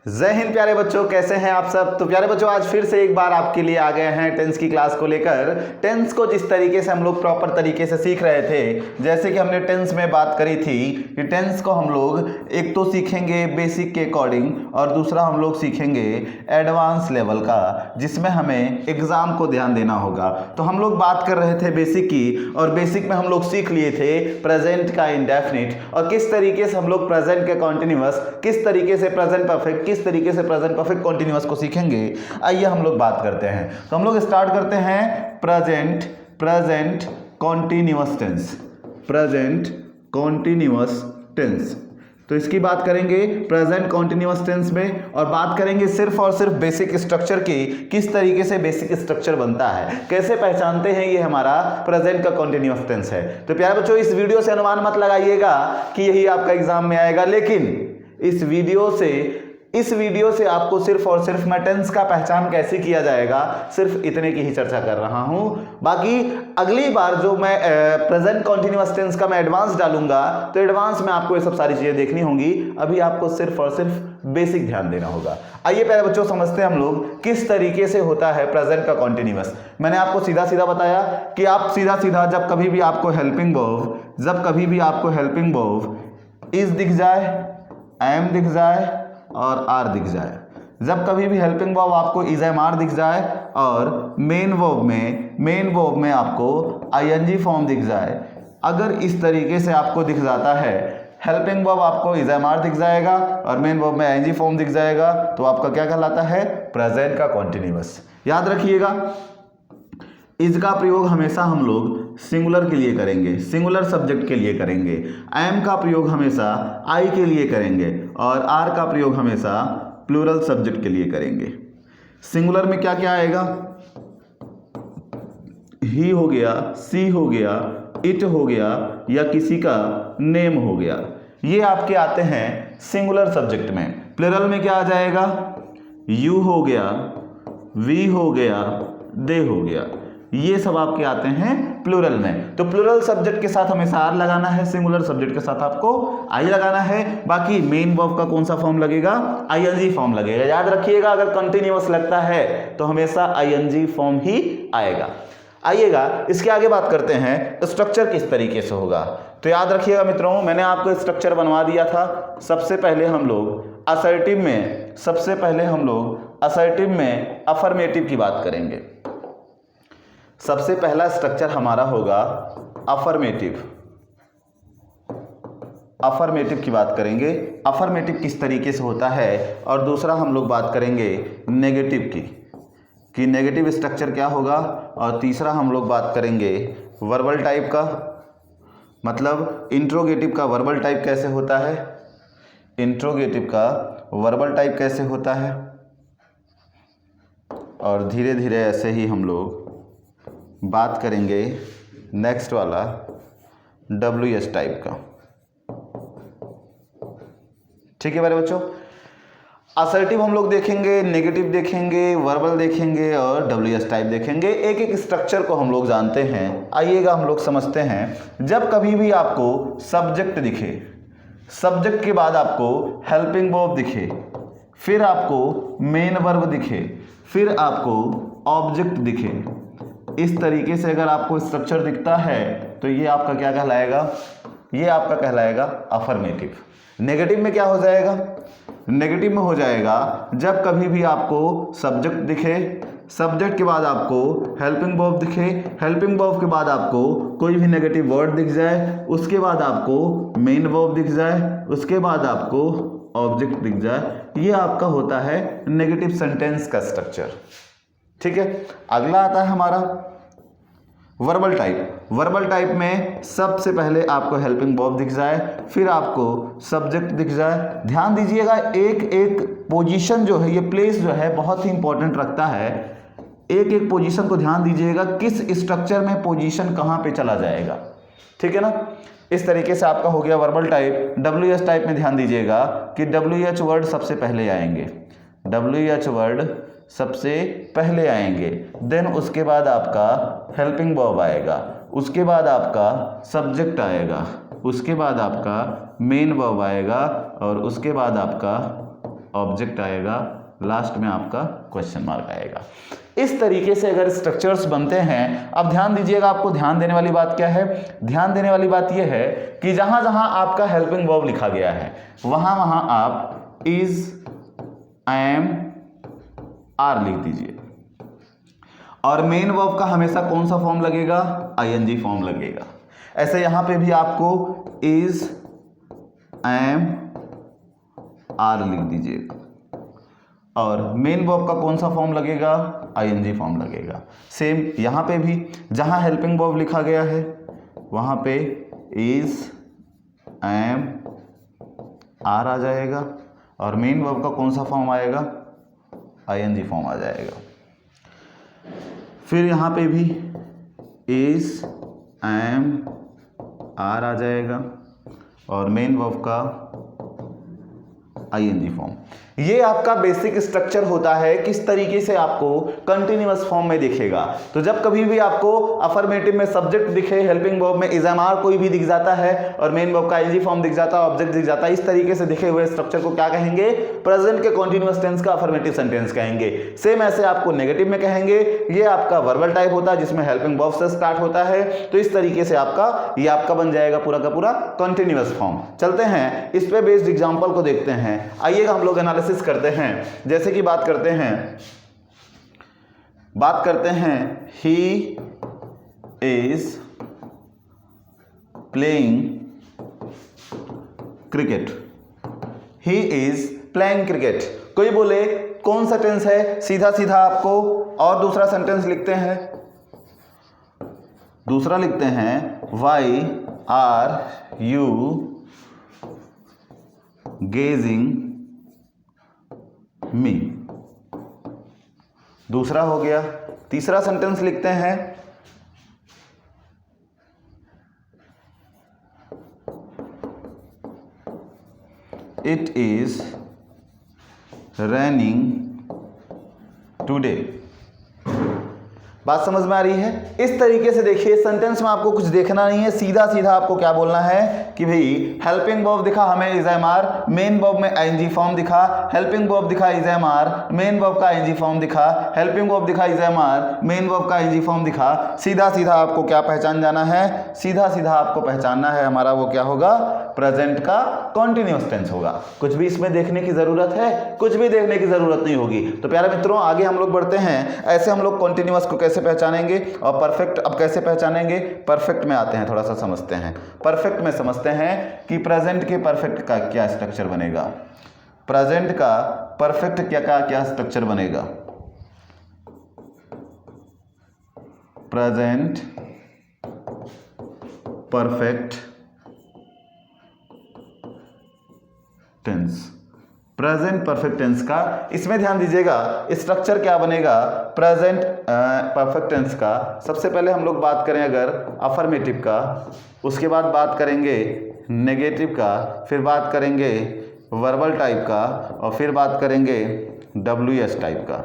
जय हिंद प्यारे बच्चों, कैसे हैं आप सब। तो प्यारे बच्चों, आज फिर से एक बार आपके लिए आ गए हैं टेंस की क्लास को लेकर। टेंस को जिस तरीके से हम लोग प्रॉपर तरीके से सीख रहे थे, जैसे कि हमने टेंस में बात करी थी कि टेंस को हम लोग एक तो सीखेंगे बेसिक के अकॉर्डिंग और दूसरा हम लोग सीखेंगे एडवांस लेवल का, जिसमें हमें एग्जाम को ध्यान देना होगा। तो हम लोग बात कर रहे थे बेसिक की, और बेसिक में हम लोग सीख लिए थे प्रेजेंट का इंडेफिनिट और किस तरीके से हम लोग प्रेजेंट के कॉन्टिन्यूअस, किस तरीके से प्रेजेंट परफेक्ट, किस तरीके से प्रेजेंट परफेक्ट कॉन्टिन्यूअस को सीखेंगे। आइए हम लोग बात करते हैं। तो हम लोग स्टार्ट करते हैं present continuous tense, present continuous tense. तो इसकी बात करेंगे प्रेजेंट कॉन्टिन्यूअस टेंस में, और बात करेंगे सिर्फ और सिर्फ बेसिक स्ट्रक्चर की, किस तरीके से बेसिक स्ट्रक्चर बनता है, कैसे पहचानते हैं ये हमारा प्रेजेंट का कॉन्टिन्यूअस टेंस है। तो प्यारे बच्चों, इस वीडियो से अनुमान मत लगाइएगा कि यही आपका एग्जाम में आएगा, लेकिन इस वीडियो से आपको सिर्फ और सिर्फ मैं टेंस का पहचान कैसे किया जाएगा, सिर्फ इतने की ही चर्चा कर रहा हूं। बाकी अगली बार जो मैं प्रेजेंट कॉन्टिन्यूअस टेंस का मैं एडवांस डालूंगा, तो एडवांस में आपको ये सब सारी चीजें देखनी होंगी। अभी आपको सिर्फ और सिर्फ बेसिक ध्यान देना होगा। आइए प्यारे बच्चों, समझते हैं हम लोग किस तरीके से होता है प्रेजेंट का कॉन्टिन्यूअस। मैंने आपको सीधा सीधा बताया कि आप सीधा सीधा जब कभी भी आपको हेल्पिंग वर्ब इज दिख जाए, एम दिख जाए और आर दिख जाए, जब कभी भी हेल्पिंग वर्ब आपको इज एम आर दिख जाए और मेन वर्ब में आपको आईएनजी फॉर्म दिख जाए, अगर इस तरीके से आपको दिख जाता है, हेल्पिंग वर्ब आपको इज एम आर दिख जाएगा और मेन वर्ब में आईएनजी फॉर्म दिख जाएगा, तो आपका क्या कहलाता है, प्रेजेंट का कॉन्टिन्यूअस। याद रखिएगा, इज का प्रयोग हमेशा हम लोग सिंगुलर के लिए करेंगे, सिंगुलर सब्जेक्ट के लिए करेंगे। एम का प्रयोग हमेशा आई के लिए करेंगे और आर का प्रयोग हमेशा प्लूरल सब्जेक्ट के लिए करेंगे। सिंगुलर में क्या क्या आएगा, ही हो गया, सी हो गया, इट हो गया या किसी का नेम हो गया, ये आपके आते हैं सिंगुलर सब्जेक्ट में। प्लूरल में क्या आ जाएगा, यू हो गया, वी हो गया, दे हो गया, ये सब आपके आते हैं प्लूरल में। तो प्लूरल सब्जेक्ट के साथ हमेशा आर लगाना है, सिंगुलर सब्जेक्ट के साथ आपको आई लगाना है। बाकी मेन वर्ब का कौन सा फॉर्म लगेगा, आईएनजी फॉर्म लगेगा। याद रखिएगा, अगर कंटिन्यूअस लगता है तो हमेशा आईएनजी फॉर्म ही आएगा। आइएगा इसके आगे बात करते हैं स्ट्रक्चर किस तरीके से होगा। तो याद रखिएगा मित्रों, मैंने आपको स्ट्रक्चर बनवा दिया था। सबसे पहले हम लोग असर्टिव में अफर्मेटिव की बात करेंगे। सबसे पहला स्ट्रक्चर हमारा होगा अफर्मेटिव की बात करेंगे। अफर्मेटिव किस तरीके से होता है, और दूसरा हम लोग बात करेंगे नेगेटिव की, कि नेगेटिव स्ट्रक्चर क्या होगा, और तीसरा हम लोग बात करेंगे वर्बल टाइप का, मतलब इंट्रोगेटिव का वर्बल टाइप कैसे होता है, इंट्रोगेटिव का वर्बल टाइप कैसे होता है, और धीरे धीरे ऐसे ही हम लोग बात करेंगे नेक्स्ट वाला WS टाइप का। ठीक है मेरे बच्चों, असर्टिव हम लोग देखेंगे, नेगेटिव देखेंगे, वर्बल देखेंगे और WS टाइप देखेंगे। एक एक स्ट्रक्चर को हम लोग जानते हैं। आइएगा हम लोग समझते हैं। जब कभी भी आपको सब्जेक्ट दिखे, सब्जेक्ट के बाद आपको हेल्पिंग वर्ब दिखे, फिर आपको मेन वर्ब दिखे, फिर आपको ऑब्जेक्ट दिखे, इस तरीके से अगर आपको स्ट्रक्चर दिखता है तो ये आपका क्या कहलाएगा, ये आपका कहलाएगा अफर्मेटिव। नेगेटिव में क्या हो जाएगा, नेगेटिव में हो जाएगा जब कभी भी आपको सब्जेक्ट दिखे, सब्जेक्ट के बाद आपको हेल्पिंग वर्ब दिखे, हेल्पिंग वर्ब के बाद आपको कोई भी नेगेटिव वर्ड दिख जाए, उसके बाद आपको मेन वर्ब दिख जाए, उसके बाद आपको ऑब्जेक्ट दिख जाए, ये आपका होता है नेगेटिव सेंटेंस का स्ट्रक्चर। ठीक है, अगला आता है हमारा वर्बल टाइप। वर्बल टाइप में सबसे पहले आपको हेल्पिंग वर्ब दिख जाए, फिर आपको सब्जेक्ट दिख जाए। ध्यान दीजिएगा, एक एक पोजीशन जो है, ये प्लेस जो है बहुत ही इंपॉर्टेंट रखता है। एक एक पोजीशन को ध्यान दीजिएगा, किस स्ट्रक्चर में पोजीशन कहाँ पे चला जाएगा। ठीक है ना, इस तरीके से आपका हो गया वर्बल टाइप। WS टाइप में ध्यान दीजिएगा कि WH वर्ड सबसे पहले आएंगे, WH वर्ड सबसे पहले आएंगे, देन उसके बाद आपका हेल्पिंग वर्ब आएगा, उसके बाद आपका सब्जेक्ट आएगा, उसके बाद आपका मेन वर्ब आएगा और उसके बाद आपका ऑब्जेक्ट आएगा, लास्ट में आपका क्वेश्चन मार्क आएगा। इस तरीके से अगर स्ट्रक्चर्स बनते हैं, अब ध्यान दीजिएगा, आपको ध्यान देने वाली बात क्या है, ध्यान देने वाली बात यह है कि जहां जहां आपका हेल्पिंग वर्ब लिखा गया है वहां वहां आप इज, एम, आर लिख दीजिए, और मेन वर्ब का हमेशा कौन सा फॉर्म लगेगा, आईएनजी फॉर्म लगेगा। ऐसे यहां पे भी आपको इज, एम, आर लिख दीजिएगा, और मेन वर्ब का कौन सा फॉर्म लगेगा, आईएनजी फॉर्म लगेगा। सेम यहां पे भी जहां हेल्पिंग वर्ब लिखा गया है वहां पे इज, एम, आर आ जाएगा, और मेन वर्ब का कौन सा फॉर्म आएगा, आईएनजी फॉर्म आ जाएगा। फिर यहाँ पे भी इज, एम, आर आ जाएगा, और मेन वर्ब का आईएनजी फॉर्म। ये आपका बेसिक स्ट्रक्चर होता है, किस तरीके से आपको कंटिन्यूअस फॉर्म में दिखेगा। तो जब कभी भी आपको अफर्मेटिव में सब्जेक्ट दिखे, हेल्पिंग वर्ब में इज, एम, आर कोई भी दिख जाता है, और मेन वर्ब का आईएनजी फॉर्म दिख जाता है, ऑब्जेक्ट दिख जाता है, इस तरीके से दिखे हुए स्ट्रक्चर को क्या कहेंगे, प्रेजेंट के कंटीन्यूअस टेंस का अफर्मेटिव सेंटेंस कहेंगे। सेम ऐसे आपको नेगेटिव में कहेंगे, ये आपका वर्बल टाइप होता है जिसमें हेल्पिंग वर्ब से स्टार्ट होता है। तो इस तरीके से ये आपका बन जाएगा पूरा का पूरा कंटिन्यूअस फॉर्म। चलते हैं इस पे बेस्ड एग्जांपल को देखते हैं। आइएगा हम लोग एनालिसिस करते हैं। जैसे कि बात करते हैं he is playing cricket, he is playing cricket. कोई बोले कौन सा टेंस है, सीधा सीधा आपको और दूसरा सेंटेंस लिखते हैं, दूसरा लिखते हैं वाई आर यू गेजिंग मी, दूसरा हो गया। तीसरा सेंटेंस लिखते हैं इट इज रैनिंग टुडे। बात समझ में आ रही है? इस तरीके से देखिए, सेंटेंस में आपको कुछ देखना नहीं है, सीधा सीधा आपको क्या बोलना है कि भाई हेल्पिंग वर्ब दिखा हमें is, am, are, main verb में आईएनजी फॉर्म दिखा, हेल्पिंग वर्ब दिखा is, am, are, main verb का आईएनजी फॉर्म दिखा, हेल्पिंग वर्ब दिखा is, am, are, main verb का आईएनजी फॉर्म दिखा। सीधा सीधा आपको क्या पहचान जाना है, सीधा सीधा आपको पहचानना है हमारा वो क्या होगा, प्रेजेंट का कॉन्टिन्यूअस टेंस होगा। कुछ भी इसमें देखने की जरूरत है, कुछ भी देखने की जरूरत नहीं होगी। तो प्यारे मित्रों, आगे हम लोग बढ़ते हैं। ऐसे हम लोग कॉन्टिन्यूअस को कैसे पहचानेंगे और परफेक्ट अब कैसे पहचानेंगे, परफेक्ट में आते हैं, थोड़ा सा समझते हैं। परफेक्ट में समझते हैं कि प्रेजेंट के परफेक्ट का क्या स्ट्रक्चर बनेगा, प्रेजेंट का परफेक्ट क्या स्ट्रक्चर बनेगा। Present perfect tense, present perfect tense का, इसमें ध्यान दीजिएगा स्ट्रक्चर क्या बनेगा प्रेजेंट परफेक्ट टेंस का। सबसे पहले हम लोग बात करें अगर अफर्मेटिव का, उसके बाद बात करेंगे नेगेटिव का, फिर बात करेंगे वर्बल टाइप का, और फिर बात करेंगे WS टाइप का।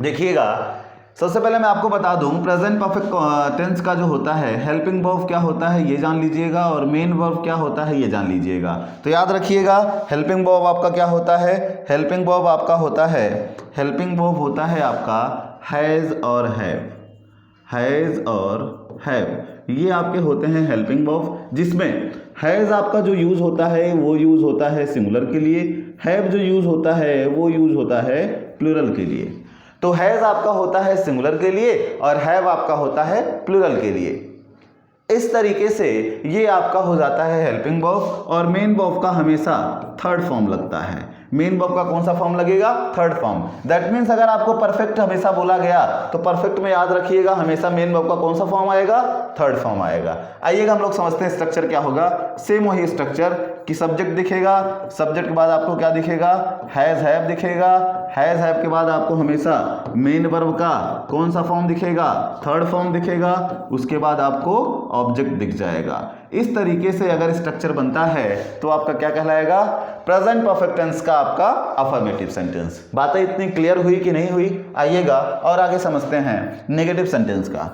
देखिएगा, सबसे पहले मैं आपको बता दूं, प्रेजेंट परफेक्ट टेंस का जो होता है हेल्पिंग वर्ब क्या होता है ये जान लीजिएगा, और मेन वर्ब क्या होता है ये जान लीजिएगा। तो याद रखिएगा, हेल्पिंग वर्ब आपका क्या होता है, हेल्पिंग वर्ब आपका होता है, हेल्पिंग वर्ब होता है आपका हैज़ और हैव, हैज़ और हैव, ये आपके होते हैं हेल्पिंग वर्ब, जिसमें हैज़ आपका जो यूज़ होता है वो यूज़ होता है सिंगुलर के लिए, हैव जो यूज़ होता है वो यूज़ होता है प्लूरल के लिए। तो हैज़ आपका होता है सिंगुलर के लिए और हैव आपका होता है प्लूरल के लिए। इस तरीके से ये आपका हो जाता है हेल्पिंग वर्ब, और मेन वर्ब का हमेशा थर्ड फॉर्म लगता है। मेन वर्ब का कौन सा फॉर्म लगेगा, थर्ड फॉर्म। दैट मीन्स अगर आपको परफेक्ट हमेशा बोला गया तो परफेक्ट में याद रखिएगा हमेशा मेन वर्ब का कौन सा फॉर्म आएगा, थर्ड फॉर्म आएगा। आइएगा हम लोग समझते हैं स्ट्रक्चर क्या होगा। सेम वही स्ट्रक्चर कि सब्जेक्ट दिखेगा, सब्जेक्ट के बाद आपको क्या दिखेगा, हैज़ हैव दिखेगा, हैज़ हैव के बाद आपको हमेशा मेन वर्ब का कौन सा फॉर्म दिखेगा, थर्ड फॉर्म दिखेगा, उसके बाद आपको ऑब्जेक्ट दिख जाएगा। इस तरीके से अगर स्ट्रक्चर बनता है तो आपका क्या कहलाएगा, प्रेजेंट परफेक्ट टेंस का आपका अफर्मेटिव सेंटेंस। बातें इतनी क्लियर हुई कि नहीं हुई? आइएगा और आगे समझते हैं नेगेटिव सेंटेंस का।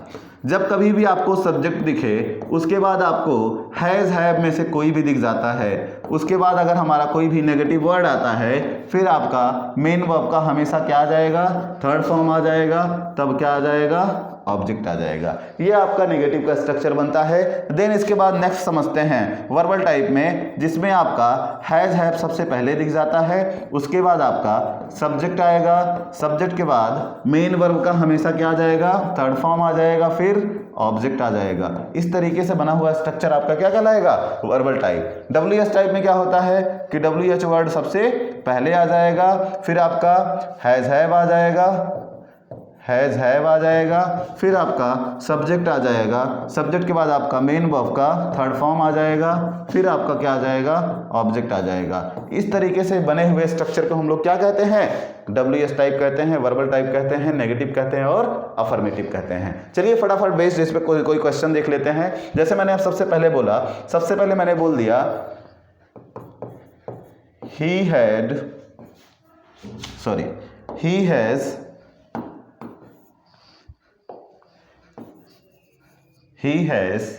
जब कभी भी आपको सब्जेक्ट दिखे, उसके बाद आपको हैज़ हैव में से कोई भी दिख जाता है, उसके बाद अगर हमारा कोई भी नेगेटिव वर्ड आता है, फिर आपका मेन वर्ब का हमेशा क्या आ जाएगा, थर्ड फॉर्म आ जाएगा, तब क्या आ जाएगा, ऑब्जेक्ट आ जाएगा। ये आपका नेगेटिव का स्ट्रक्चर बनता है। देन इसके बाद नेक्स्ट समझते हैं वर्बल टाइप में, जिसमें आपका हैज़ हैव सबसे पहले दिख जाता है, उसके बाद आपका सब्जेक्ट आएगा, सब्जेक्ट के बाद मेन वर्ब का हमेशा क्या आ जाएगा, थर्ड फॉर्म आ जाएगा, फिर ऑब्जेक्ट आ जाएगा। इस तरीके से बना हुआ स्ट्रक्चर आपका क्या कहलाएगा, वर्बल टाइप। WH टाइप में क्या होता है कि WH वर्ड सबसे पहले आ जाएगा, फिर आपका हैज़ हैव आ जाएगा, हैज़ हैव आ जाएगा, फिर आपका सब्जेक्ट आ जाएगा, सब्जेक्ट के बाद आपका मेन वर्ब का थर्ड फॉर्म आ जाएगा, फिर आपका क्या आ जाएगा, ऑब्जेक्ट आ जाएगा। इस तरीके से बने हुए स्ट्रक्चर को हम लोग क्या कहते हैं, WH टाइप कहते हैं, वर्बल टाइप कहते हैं, नेगेटिव कहते हैं और अफर्मेटिव कहते हैं। चलिए फटाफट बेस्ड इस पे कोई क्वेश्चन देख लेते हैं। जैसे मैंने अब सबसे पहले बोला, सबसे पहले मैंने बोल दिया he has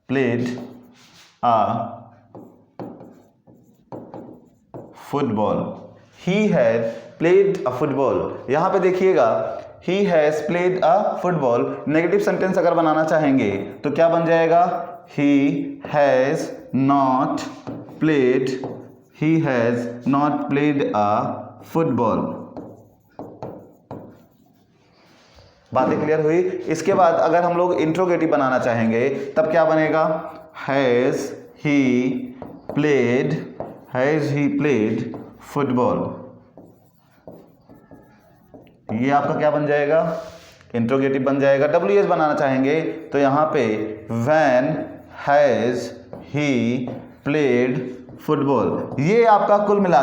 played a football. He had played a football. यहाँ पे देखिएगा he has played a football। Negative sentence अगर बनाना चाहेंगे तो क्या बन जाएगा, he has not played a football। बातें क्लियर हुई? इसके बाद अगर हम लोग इंट्रोगेटिव बनाना चाहेंगे तब क्या बनेगा, हैज़ ही प्लेड फुटबॉल। ये आपका क्या बन जाएगा, इंट्रोगेटिव बन जाएगा। WH बनाना चाहेंगे तो यहाँ पे when has he played football. ये आपका कुल मिला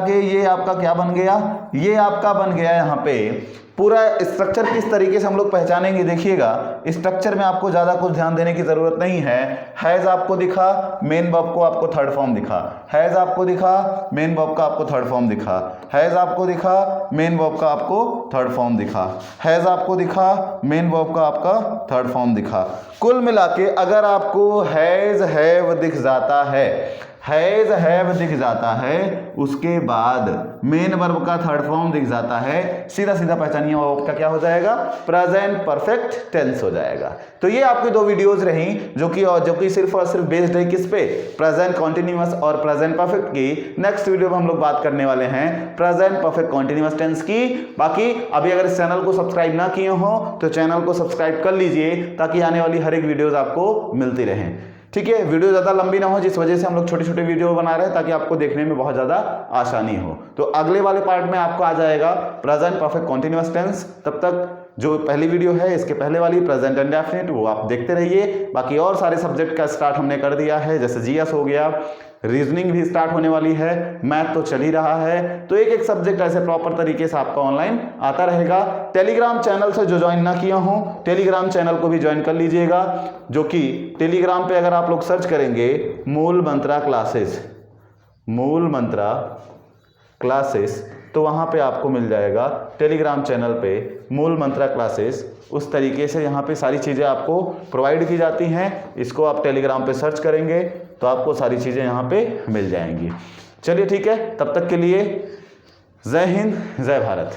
के ये आपका क्या बन गया, ये आपका बन गया यहाँ पे पूरा स्ट्रक्चर। किस तरीके से हम लोग पहचानेंगे, देखिएगा स्ट्रक्चर में आपको ज़्यादा कुछ ध्यान देने की ज़रूरत नहीं है। हैज़ आपको दिखा, मेन वर्ब को आपको थर्ड फॉर्म दिखा, हैज़ आपको दिखा, मेन वर्ब का आपको थर्ड फॉर्म दिखा, हैज़ आपको दिखा, मेन वर्ब का आपको थर्ड फॉर्म दिखा, हैज़ आपको दिखा, मेन वर्ब का आपका थर्ड फॉर्म दिखा। कुल मिला के अगर आपको हैज़ हैव दिख जाता है, हैज़ हैव दिख जाता है, उसके बाद मेन वर्ब का थर्ड फॉर्म दिख जाता है, सीधा सीधा पहचानिए वो आपका क्या हो जाएगा, प्रेजेंट परफेक्ट टेंस हो जाएगा। तो ये आपकी दो वीडियोस रही जो कि सिर्फ और सिर्फ बेस्ड है किस पे, प्रेजेंट कॉन्टिन्यूअस और प्रेजेंट परफेक्ट की। नेक्स्ट वीडियो में हम लोग बात करने वाले हैं प्रेजेंट परफेक्ट कॉन्टिन्यूअस टेंस की। बाकी अभी अगर इस चैनल को सब्सक्राइब ना किए हो तो चैनल को सब्सक्राइब कर लीजिए ताकि आने वाली हर एक वीडियोज आपको मिलती रहें। ठीक है, वीडियो ज़्यादा लंबी ना हो, जिस वजह से हम लोग छोटे छोटे वीडियो बना रहे हैं ताकि आपको देखने में बहुत ज़्यादा आसानी हो। तो अगले वाले पार्ट में आपको आ जाएगा प्रेजेंट परफेक्ट कॉन्टिन्यूअस टेंस। तब तक जो पहली वीडियो है इसके पहले वाली प्रेजेंट इंडेफिनिट, वो आप देखते रहिए। बाकी और सारे सब्जेक्ट का स्टार्ट हमने कर दिया है, जैसे जीएस हो गया, रीजनिंग भी स्टार्ट होने वाली है, मैथ तो चल ही रहा है। तो एक एक सब्जेक्ट ऐसे प्रॉपर तरीके से आपका ऑनलाइन आता रहेगा। टेलीग्राम चैनल से जो ज्वाइन ना किया हो, टेलीग्राम चैनल को भी ज्वाइन कर लीजिएगा, जो कि टेलीग्राम पे अगर आप लोग सर्च करेंगे मूल मंत्रा क्लासेस, तो वहाँ पे आपको मिल जाएगा टेलीग्राम चैनल पे मूल मंत्रा क्लासेस। उस तरीके से यहाँ पे सारी चीज़ें आपको प्रोवाइड की जाती हैं। इसको आप टेलीग्राम पे सर्च करेंगे तो आपको सारी चीज़ें यहाँ पे मिल जाएंगी। चलिए ठीक है, तब तक के लिए जय हिंद, जय भारत।